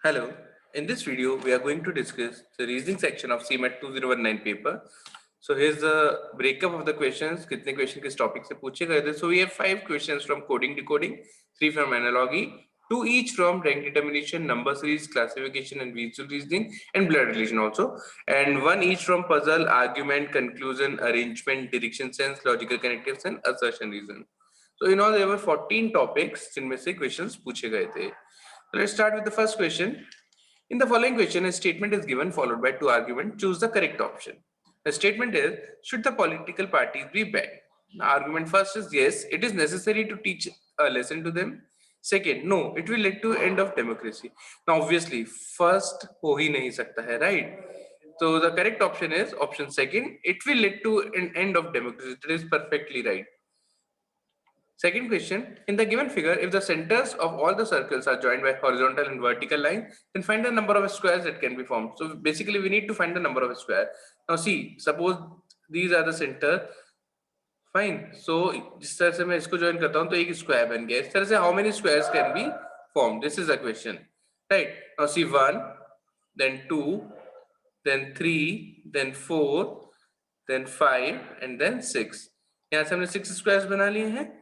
Hello, in this video we are going to discuss the reasoning section of CMAT 2019 paper. So here's the breakup of the questions. कितने question किस topic से पूछे गए थे? So we have 5 questions from coding decoding, 3 from analogy, 2 each from rank determination, number series, classification and visual reasoning, and blood relation also, and 1 each from puzzle, argument, conclusion, arrangement, direction sense, logical connectives and assertion reason. So in all there were 14 topics जिनमें से questions पूछे गए थे. So let's start with the first question. In the following question, a statement is given followed by 2 arguments. Choose the correct option. The statement is, should the political parties be banned? The argument first is yes, it is necessary to teach a lesson to them. Second, no, it will lead to end of democracy. Now obviously, first हो ही नहीं सकता है, right? So the correct option is option second. It will lead to an end of democracy. That is perfectly right. Second question, in the given figure, if the centers of all the circles are joined by horizontal and vertical lines, then find the number of squares that can be formed. So basically we need to find the number of squares. Now see, suppose these are the center. Fine. So जिस तरह से मैं इसको join करता हूँ तो एक square बन गया. इस तरह से how many squares can be formed? This is the question. Right. Now see 1, then 2, then 3, then 4, then 5 and then 6. यहाँ से हमने 6 squares बना लिए हैं.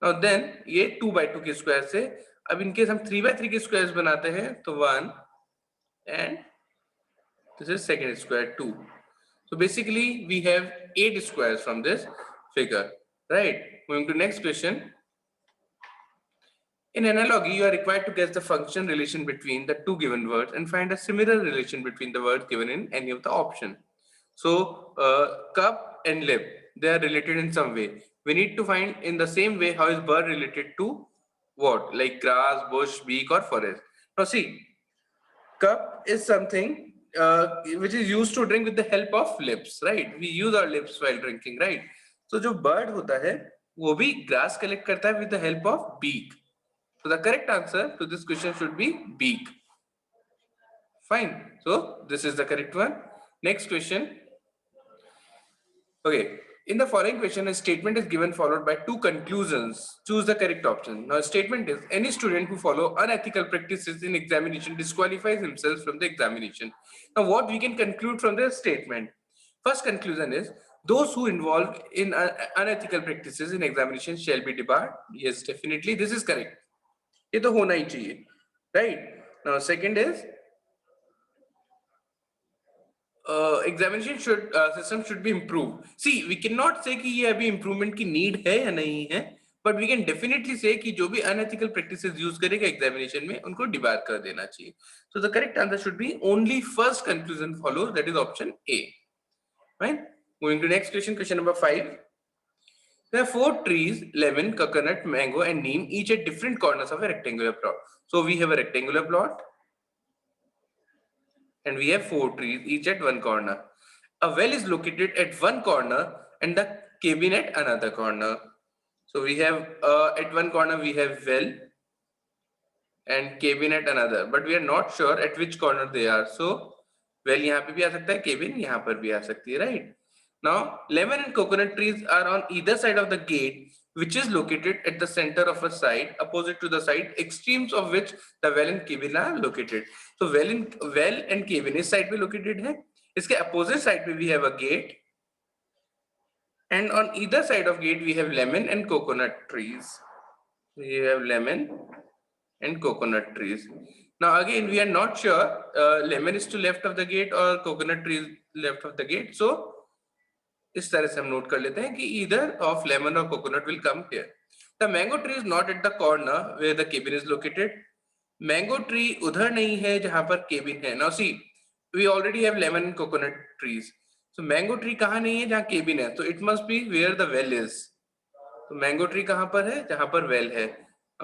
Now then ये 2 by 2 के स्क्वायर से अब इनकेस हम 3 by 3 के स्क्वायर्स बनाते हैं तो 1 and this is second square 2. So basically we have 8 squares from this figure, right? Moving to next question. In analogy, you are required to guess the function relation between the two given words and find a similar relation between the words given in any of the option. So cup and lip, they are related in some way. We need to find in the same way how is bird related to what, like grass, bush, beak or forest. Now see, cup is something which is used to drink with the help of lips, right? We use our lips while drinking, right? So जो bird होता है वो भी grass collect करता है with the help of beak. So the correct answer to this question should be beak. Fine. So this is the correct one. Next question. Okay. In the following question, a statement is given followed by 2 conclusions. Choose the correct option. Now, a statement is any student who follow unethical practices in examination disqualifies himself from the examination. Now, what we can conclude from this statement? First conclusion is those who involve in unethical practices in examination shall be debarred. Yes, definitely. This is correct. ये तो होना ही चाहिए, right? Now second is examination system should be improved. See, we cannot say कि ये अभी improvement की need है या नहीं है, but we can definitely say कि जो भी unethical practices use करेगा examination में उनको debar कर देना चाहिए. So the correct answer should be only first conclusion follows, that is option A. Right? Moving to next question, question number 5. There are 4 trees, lemon, coconut, mango and neem, each at different corners of a rectangular plot. So we have a rectangular plot and we have 4 trees, each at one corner. A well is located at one corner and the cabin at another corner. So we have at one corner we have well and cabin at another, but we are not sure at which corner they are. So well यहाँ पे भी आ सकता है, cabin यहाँ पर भी आ सकती है, right? Now, lemon and coconut trees are on either side of the gate, which is located at the center of a side, opposite to the side, extremes of which the well and cabin are located. So, well and cabin इस side पे located है. इसके opposite side पे we have a gate, and on either side of gate we have lemon and coconut trees. We have lemon and coconut trees. Now again we are not sure lemon is to left of the gate or coconut tree is left of the gate. So इस तरह से हम note कर लेते हैं कि either of lemon or coconut will come here. The mango tree is not at the corner where the cabin is located. Mango tree उधर नहीं है जहां पर cabin है. Now see, we already have lemon and coconut trees. So mango tree कहाँ नहीं है जहां cabin है. So it must be where the well is. तो mango tree कहाँ पर है जहां पर well है.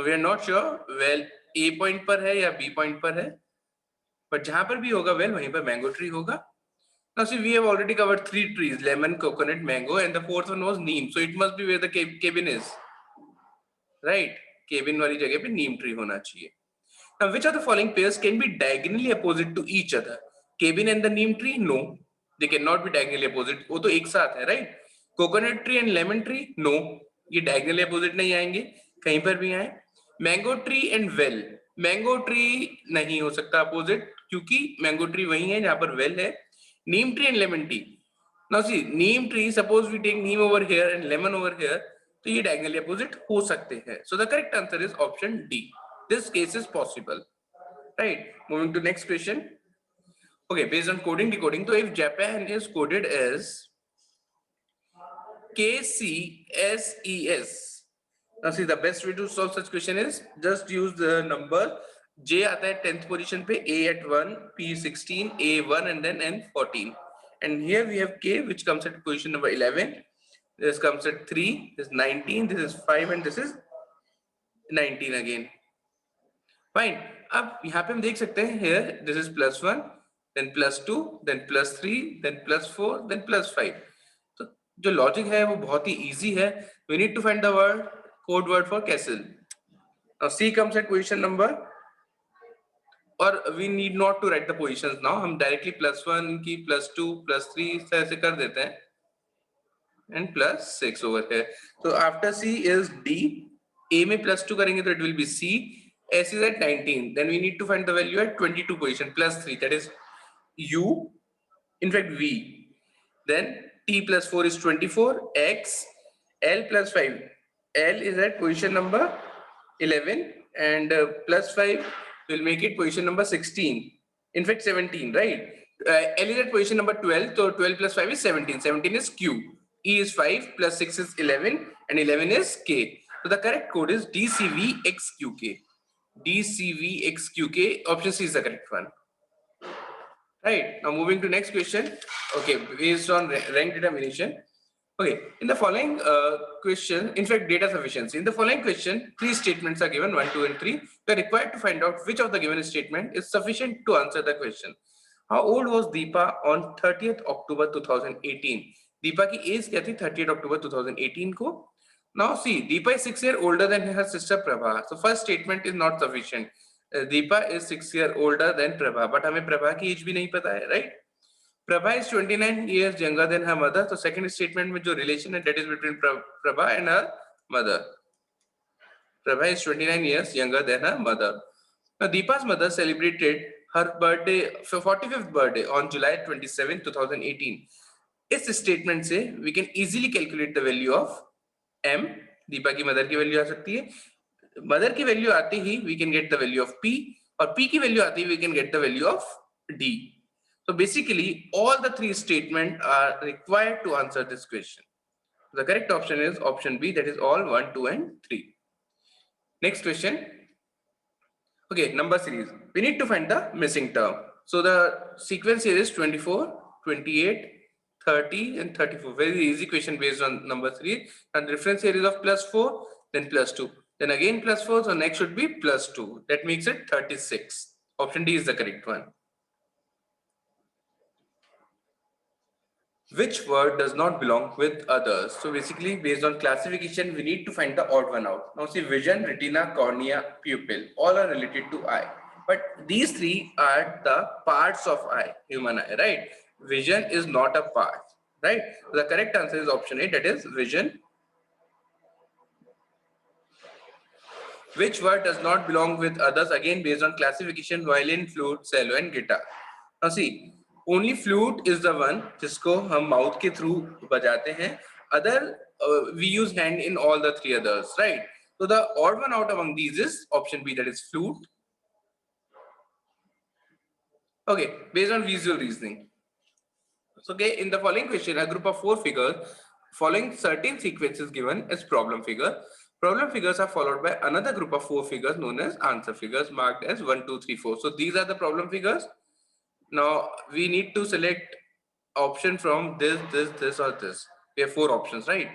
We are not sure well A point पर है या B point पर है. But जहां पर भी होगा well वहीं पर mango tree होगा. Now see, we have already covered 3 trees, lemon, coconut, mango, and the 4th one was neem. So it must be where the cabin is, right? Cabin वाली जगह पे neem tree होना चाहिए. Now, which of the following pairs can be diagonally opposite to each other? Cabin and the neem tree? No, they cannot be diagonally opposite. वो तो एक साथ है, right? Coconut tree and lemon tree? No, ये diagonally opposite नहीं आएंगे, कहीं पर भी आए. Mango tree and well. Mango tree नहीं हो सकता अपोजिट, क्योंकि मैंगो ट्री वही है जहां पर वेल है. Neem tree and lemon tree. Now see neem tree, suppose we take neem over here and lemon over here, तो ये डायगोनली अपोजिट हो सकते हैं. So the correct answer is option D. This case is possible. Right, moving to next question. Okay, based on coding decoding, so if Japan is coded as KCSES, now see the best way to solve such question is just use the number. J आता है 10th position पे, A at 1, P 16, A 1 and then N 14. And here we have K which comes at position number 11. This comes at 3, this is 19, this is 5 and this is 19 again. Fine. अब यहाँ पे हम देख सकते हैं here this is +1, then +2, then +3, then +4, then +5. तो जो logic है वो बहुत ही इजी है. We need to find the word code word for castle. Now C comes at position number, or we need not to write the positions now. हम directly +1 की +2 +3 ऐसे कर देते हैं and +6 over here. So after C is D. A में +2 करेंगे तो it will be C. S is at 19. Then we need to find the value at 22 position +3. That is U. In fact, V. Then T +4 is 24. X. L +5. L is at position number 11 and +5 will make it position number 16. In fact, 17, right? L is at position number 12. So 12 + 5 is 17. 17 is Q. E is 5 +6 is 11 and 11 is K. So the correct code is DCVXQK. DCVXQK. Option C is the correct one. Right, now moving to next question. Okay, based on rank determination. Okay, in the following question, in fact data sufficiency, in the following question 3 statements are given, 1, 2 and 3. We are required to find out which of the given statement is sufficient to answer the question. How old was Deepa on 30th October 2018? Deepa की as क्या थी 30th October 2018 को? Now see, Deepa is 6 years older than her sister Prabha. So first statement is not sufficient. Deepa is 6 years older than Prabha, but हमें प्रभा की as भी नहीं पता है, right? Prabha is 29 years younger than her mother. So second statement में जो relation है that is between Prabha and her mother. Prabha is 29 years younger than her mother. Now Deepa's mother celebrated her birthday, 45th birthday on July 27, 2018. इस statement से we can easily calculate the value of M. Deepa की mother की value आ सकती है. Mother की value आती ही we can get the value of P, और P की वैल्यू आती ही we can get the value of D. So basically all the 3 statements are required to answer this question. The correct option is option B, that is all 1, 2 and 3. Next question. Okay, number series. We need to find the missing term. So the sequence here is 24, 28, 30 and 34. Very easy question based on number 3. And the reference here is of +4, then +2. Then again +4, so next should be +2. That makes it 36. Option D is the correct one. Which word does not belong with others? So basically based on classification, we need to find the odd one out. Now see, vision, retina, cornea, pupil, all are related to eye. But these 3 are the parts of eye, human eye, right? Vision is not a part, right? So the correct answer is option A, that is vision. Which word does not belong with others? Again based on classification, violin, flute, cello and guitar. Now see, only flute is the one जिसको हम mouth के through बजाते हैं. Other we use hand in all the 3 others, right? So the odd one out among these is option B, that is flute. Okay, based on visual reasoning. So okay, in the following question, a group of 4 figures following certain sequences given as problem figure. Problem figures are followed by another group of 4 figures known as answer figures marked as 1, 2, 3, 4. So these are the problem figures. Now we need to select option from this, this, this or this. We have 4 options, right?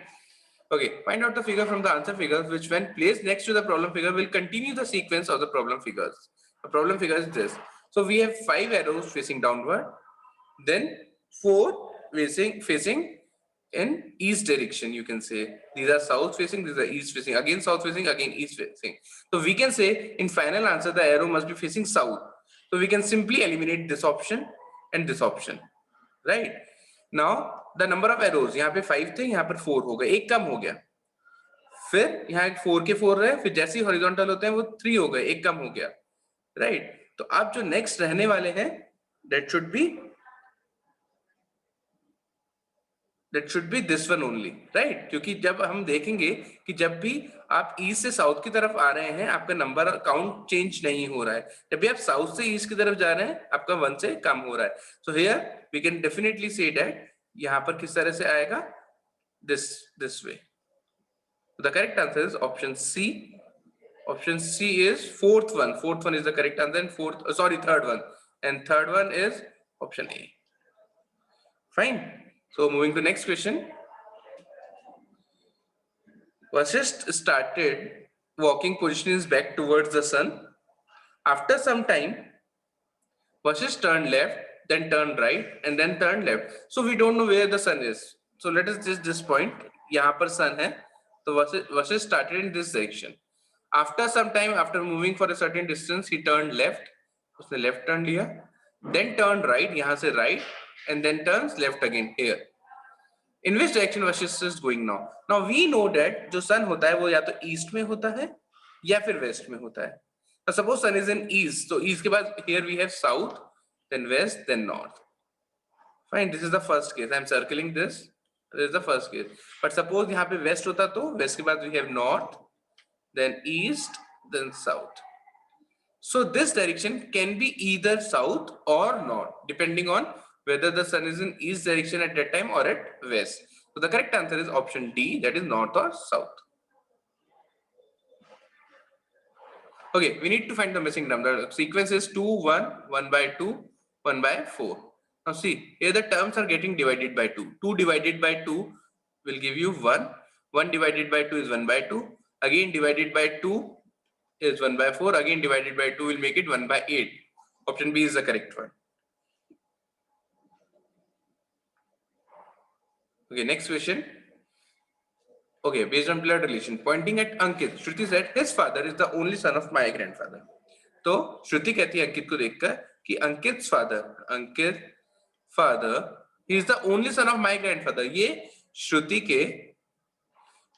Okay, find out the figure from the answer figures which when placed next to the problem figure will continue the sequence of the problem figures. The problem figure is this. So we have 5 arrows facing downward, then 4 facing in east direction, you can say. These are south facing, these are east facing, again south facing, again east facing. So we can say in final answer the arrow must be facing south. So we can simply eliminate this option and this option, right? Now the number of arrows, यहाँ पे 5 थे, यहाँ पर 4 हो गए, एक कम हो गया. फिर यहाँ 4 के 4 रहे, फिर जैसे ही horizontal होते हैं वो 3 हो गए, एक कम हो गया. राइट। तो आप जो नेक्स्ट रहने वाले हैं that should be this one only, right. क्योंकि जब हम देखेंगे कि जब भी आप ईस्ट से साउथ की तरफ आ रहे हैं आपका नंबर काउंट चेंज नहीं हो रहा है, जब भी आप साउथ से ईस्ट की तरफ जा रहे हैं आपका 1 से कम हो रहा है। So here we can definitely say that यहाँ पर किस तरह से आएगा, this way. The correct answer is option C. Option C is fourth one. Fourth one is the correct answer. And third one. And third one is option A. Fine. So moving to next question. Vasisht started walking position his back towards the sun. After some time, Vasisht turned left, then turned right, and then turned left. So we don't know where the sun is. So let us just this point. यहाँ पर sun है. So Vasisht started in this direction. After some time, after moving for a certain distance, he turned left. उसने left turn लिया. Then turned right. यहाँ से right, and then turns left again here. In which direction Vasisht is going now? Now we know that जो sun होता है वो या तो east में होता है या फिर west में होता है. Now suppose sun is in east, so east के बाद here we have south, then west, then north. Fine, this is the first case. I am circling this. This is the first case. But suppose यहाँ पे west होता तो west के बाद we have north, then east, then south. So this direction can be either south or north, depending on whether the sun is in east direction at that time or at west. So the correct answer is option D, that is north or south. Okay, we need to find the missing term. The sequence is 2, 1, 1 by 2, 1 by 4. Now see, here the terms are getting divided by 2. 2 divided by 2 will give you 1. 1 divided by 2 is 1 by 2. Again divided by 2 is 1 by 4. Again divided by 2 will make it 1 by 8. Option B is the correct one. Okay, next question. Okay, based on blood relation, pointing at Ankit, Shruti said his father is the only son of my grandfather. तो श्रुति कहती है अंकित को देखकर कि Ankit's father, he is the only son of my grandfather. ये श्रुति के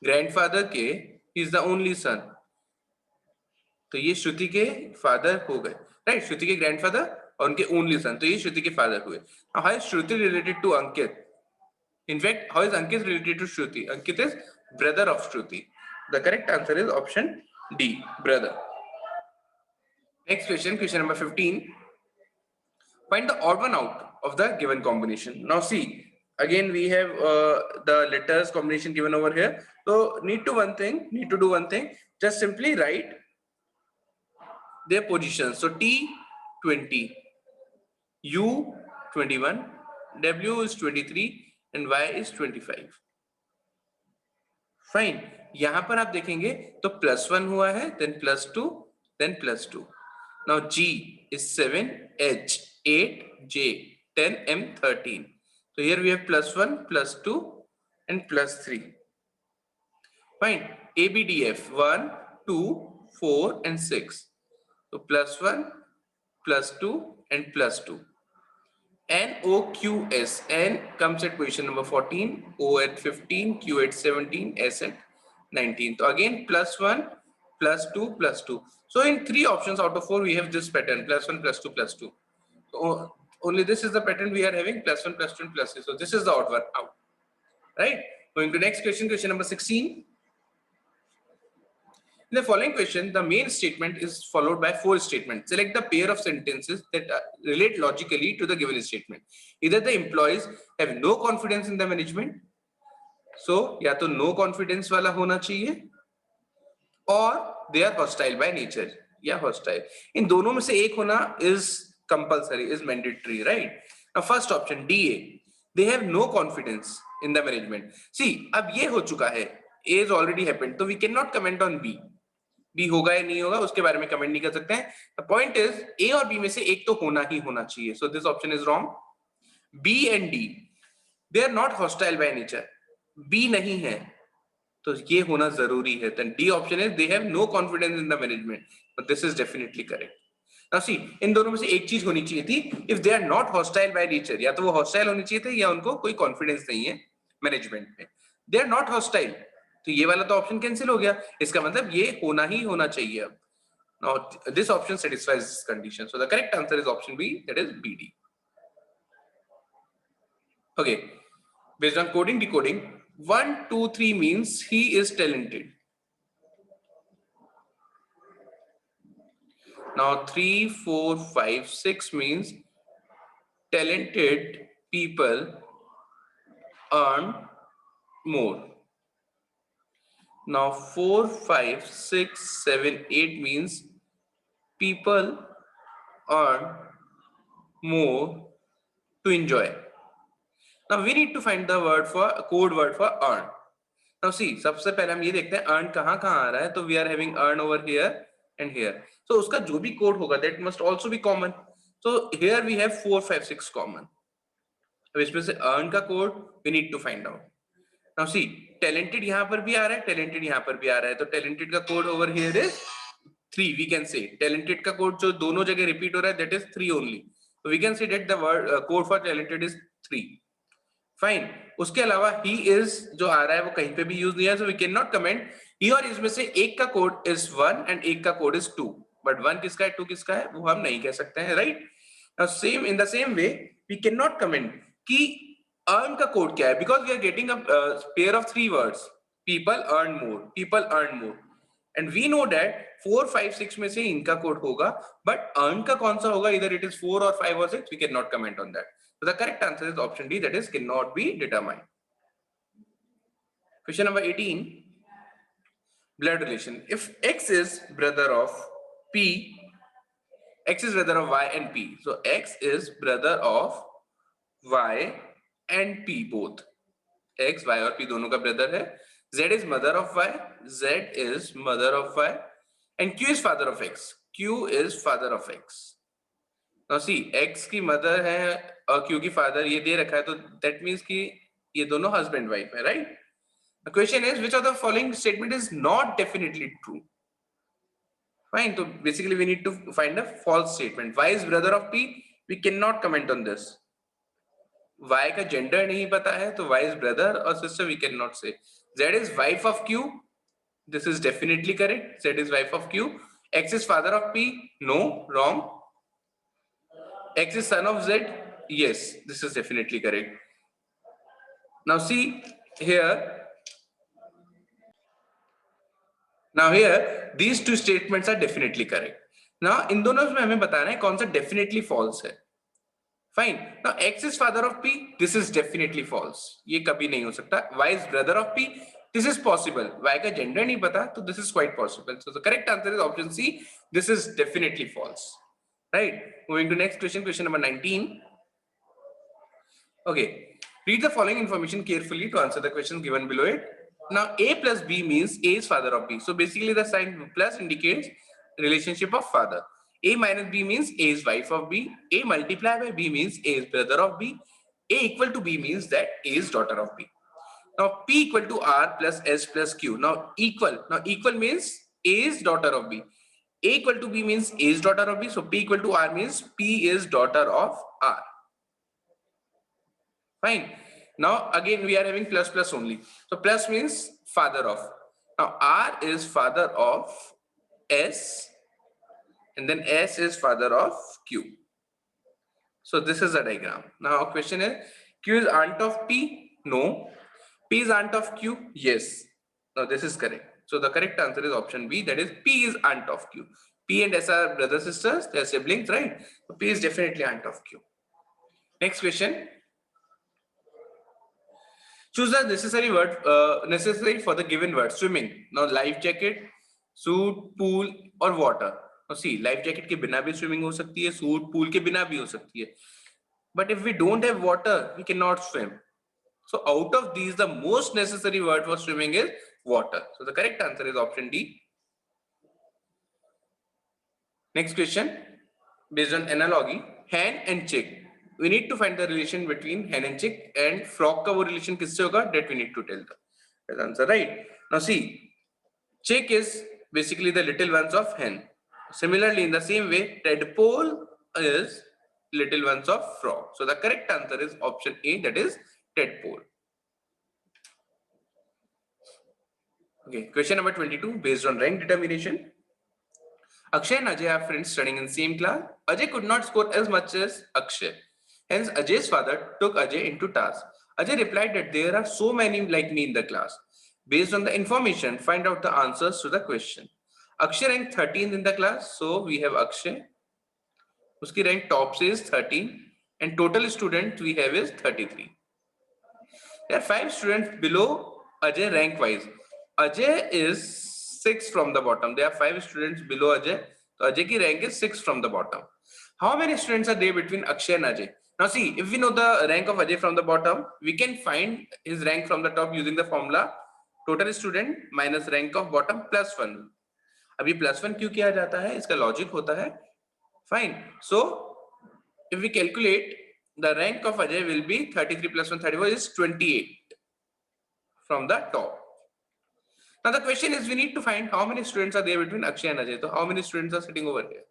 grandfather के he is the only son. तो ये श्रुति के father हो गए, right? श्रुति के grandfather और उनके only son, तो ये श्रुति के father हुए. Now how is Shruti related to Ankit? In fact, how is Ankit related to Shruti? Ankit is brother of Shruti. The correct answer is option D, brother. Next question, question number 15. Find the odd one out of the given combination. Now see, again we have the letters combination given over here. So need to do one thing. Just simply write their positions. So T 20, U 21, W is 23 and Y is 25. Fine. यहाँ पर आप देखेंगे तो +1 हुआ है, then +2, then +2. Now G is 7, H 8, J 10, M 13. So here we have +1, +2 and +3. Fine. A, B, D, F 1, 2, 4 and 6. So +1, +2 and +2. N, O, Q, S. N comes at position number 14, O at 15, Q at 17, S at 19. So again +1, +2, +2. So in 3 options out of 4 we have this pattern, +1, +2, +2. So only this is the pattern we are having, +1, +2 and +3. So this is the odd one out, right? Going to next question, question number 16. In the following question, the main statement is followed by 4 statements. Select the pair of sentences that relate logically to the given statement. Either the employees have no confidence in the management, so या तो no confidence वाला होना चाहिए, or they are hostile by nature या hostile. इन दोनों में से एक होना is compulsory, is mandatory, right? Now first option DA, they have no confidence in the management. See, अब ये हो चुका है, A is already happened, तो we cannot comment on B. B होगा या नहीं होगा उसके बारे में कमेंट नहीं कर सकते हैं. The point is A और B में से एक तो होना ही होना चाहिए. So this option is wrong. B and D, they are not hostile by nature. B नहीं है तो ये होना जरूरी है. Then D option is they have no confidence in the management. But this is definitely correct. Now see, इन दोनों में से एक चीज होनी चाहिए थी. If they are not hostile by nature, या तो वो hostile होनी चाहिए थे या उनको कोई confidence नहीं है मैनेजमेंट में. They are not hostile. तो ये वाला तो ऑप्शन कैंसिल हो गया. इसका मतलब ये होना ही होना चाहिए. अब Now this option satisfies this condition. So the correct answer is option B, that is BD. Okay, based on coding decoding, 1, 2, 3 means he is talented. Now 3, 4, 5, 6 means talented people earn more. Now 4, 5, 6, 7, 8 means people earn more to enjoy. Now we need to find the word for code word for earn. Now see, सबसे पहले हम ये देखते हैं earn कहाँ आ रहा है. तो we are having earn over here and here. So उसका जो भी code होगा that must also be common. So here we have 4, 5, 6 common. अब इसमें से earn का code we need to find out. Now see, talented यहाँ पर भी आ रहा है, talented यहाँ पर भी आ रहा है. तो talented का code over here is 3. We can say talented का code जो दोनों जगह repeat हो रहा है that is 3 only. So we can say that the word code for talented is 3. Fine. उसके अलावा ही इज जो आ रहा है वो कहीं पे भी यूज नहीं है, so we can not comment. ही और इसमें से एक का कोड इज 1 एंड एक का कोड इज 2, बट 1 किसका है 2 किसका है वो हम नहीं कह सकते हैं, right. Now same in the same way we can not comment कि अर्न का कोड क्या है, because we are getting a pair of 3 words, people earn more, people earn more, and we know that 4, 5, 6 में से इनका कोड होगा, but earn का कौन सा होगा, इधर इट इज 4 और 5 और 6, we can not comment on that. So the correct answer is option D, that is cannot be determined. Question number 18, blood relation. If X is brother of P, X is brother of Y and P. So X is brother of Y and P both. X, Y और P दोनों का brother है. Z is mother of Y, Z is mother of Y, and Q is father of X. Q is father of X. Now see, X की mother है और Q की father ये दे रखा है, तो that means कि ये दोनों husband wife है, right? The question is which of the following statement is not definitely true? Fine. So basically we need to find a false statement. Y is brother of P. We cannot comment on this. Y का gender नहीं पता है, तो Y is brother or sister we cannot say. Z is wife of Q. This is definitely correct. Z is wife of Q. X is father of P. No, wrong. X is son of Z. Yes, this is definitely correct. Now see here. Now here these two statements are definitely correct. Now इन दोनों में हमें बताना है कौन सा definitely false है. Fine. Now X is father of P. This is definitely false. ये कभी नहीं हो सकता. Y is brother of P. This is possible. Y का gender नहीं पता, तो this is quite possible. So the correct answer is option C. This is definitely false. Right. Moving to next question. Question number 19. Okay. Read the following information carefully to answer the questions given below it. Now A plus B means A is father of B. So basically the sign plus indicates relationship of father. A minus B means A is wife of B. A multiplied by B means A is brother of B. A equal to B means that A is daughter of B. Now P equal to R plus S plus Q. Now equal means A is daughter of B. A equal to B means A is daughter of B. So P equal to R means P is daughter of R. Fine. Now again we are having plus plus only. So plus means father of. Now R is father of S, and then S is father of Q. So this is a diagram. Now question is, Q is aunt of P? No. P is aunt of Q? Yes. Now this is correct. So the correct answer is option B, that is P is aunt of Q. P and S are brother sisters, they are siblings, right? So P is definitely aunt of Q. Next question. Choose the necessary word necessary for the given word. Swimming. Now life jacket, suit, pool और water. Now see, life jacket के बिना भी swimming हो सकती है, suit, pool के बिना भी हो सकती है. But if we don't have water, we cannot swim. So out of these, the most necessary word for swimming is water. So the correct answer is option D. Next question, based on analogy, hen and chick. We need to find the relation between hen and chick, and frog का वो relation किससे होगा, that we need to tell the answer, right? Now see, chick is basically the little ones of hen. Similarly, in the same way, tadpole is little ones of frog. So the correct answer is option A, that is tadpole. Okay, question number 22, based on rank determination. Akshay and Ajay are friends studying in same class. Ajay could not score as much as Akshay. Hence, Ajay's father took Ajay into task. Ajay replied that there are so many like me in the class. Based on the information, find out the answers to the question. Akshay ranked 13th in the class, so we have Akshay. Uski rank top से is 13 and total student we have is 33. There are 5 students below Ajay rank wise. Ajay is 6 from the bottom. There are 5 students below Ajay. So Ajay ki rank is 6 from the bottom. How many students are there between Akshay and Ajay? Now see, if we know the rank of Ajay from the bottom, we can find his rank from the top using the formula total student minus rank of bottom plus 1. अभी +1 क्यों किया जाता है? इसका logic होता है fine. So if we calculate, the rank of Ajay will be 33 plus 1, 34 is 28 from the top. Now the question is, we need to find how many students are there between Akshay and Ajay. So how many students are sitting over here?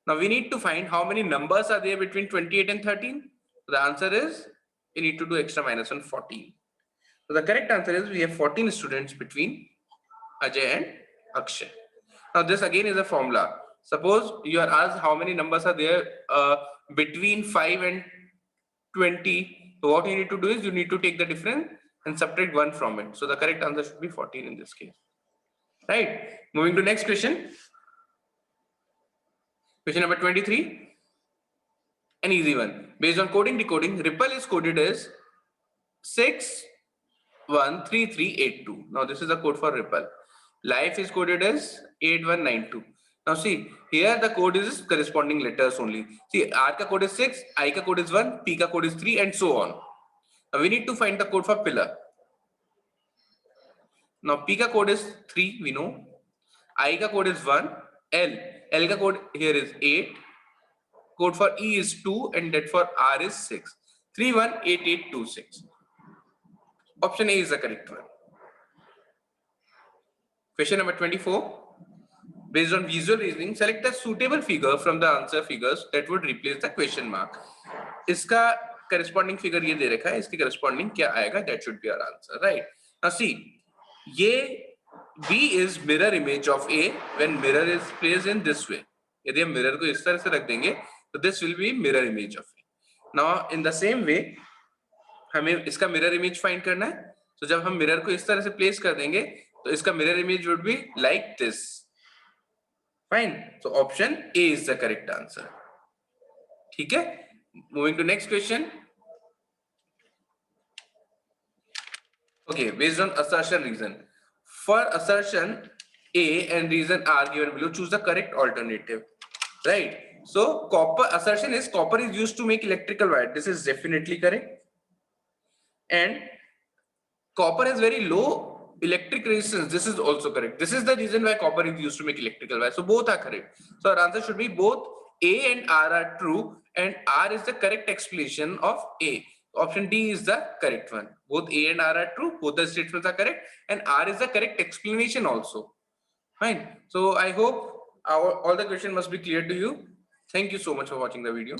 Now we need to find how many numbers are there between 28 and 13. So the answer is, we need to do extra minus 1, 14. So the correct answer is, we have 14 students between Ajay and Akshay. Now this again is a formula. Suppose you are asked how many numbers are there between 5 and 20. So what you need to do is, you need to take the difference and subtract 1 from it. So the correct answer should be 14 in this case. Right. Moving to next question. Question number 23. An easy one. Based on coding decoding, Ripple is coded as 613382. Now this is the code for Ripple. Life is coded as 8192. Now see, here the code is corresponding letters only. See, R ka code is 6, I ka code is 1, P ka code is 3 and so on. Now we need to find the code for pillar. Now P ka code is 3, we know. I ka code is 1, L ka code here is 8. Code for E is 2 and that for R is 6. 318826. Option A is the correct one. Question number 24. Based on visual reasoning, select a suitable figure from the answer figures that would replace the question mark. इसका corresponding figure ये दे रखा है, इसकी corresponding क्या आएगा? That should be our answer, right? Now see, ये B is mirror image of A when mirror is placed in this way. यदि हम mirror को इस तरह से रख देंगे, तो this will be mirror image of A. Now in the same way, हमें इसका mirror image find करना है. तो जब हम mirror को इस तरह से place कर देंगे, तो इसका mirror image would be like this. Fine. So option A is the correct answer. ठीक है? Moving to next question. Okay, based on assertion reason. For assertion A and reason R given below, choose the correct alternative. Right? So copper assertion is copper is used to make electrical wire. This is definitely correct. And copper has very low electric resistance. This is also correct. This is the reason why copper is used to make electrical wire. So both are correct. So our answer should be both A and R are true and R is the correct explanation of A. Option D is the correct one. Both A and R are true. Both the statements are correct and R is the correct explanation also. Fine. So I hope all the question must be clear to you. Thank you so much for watching the video.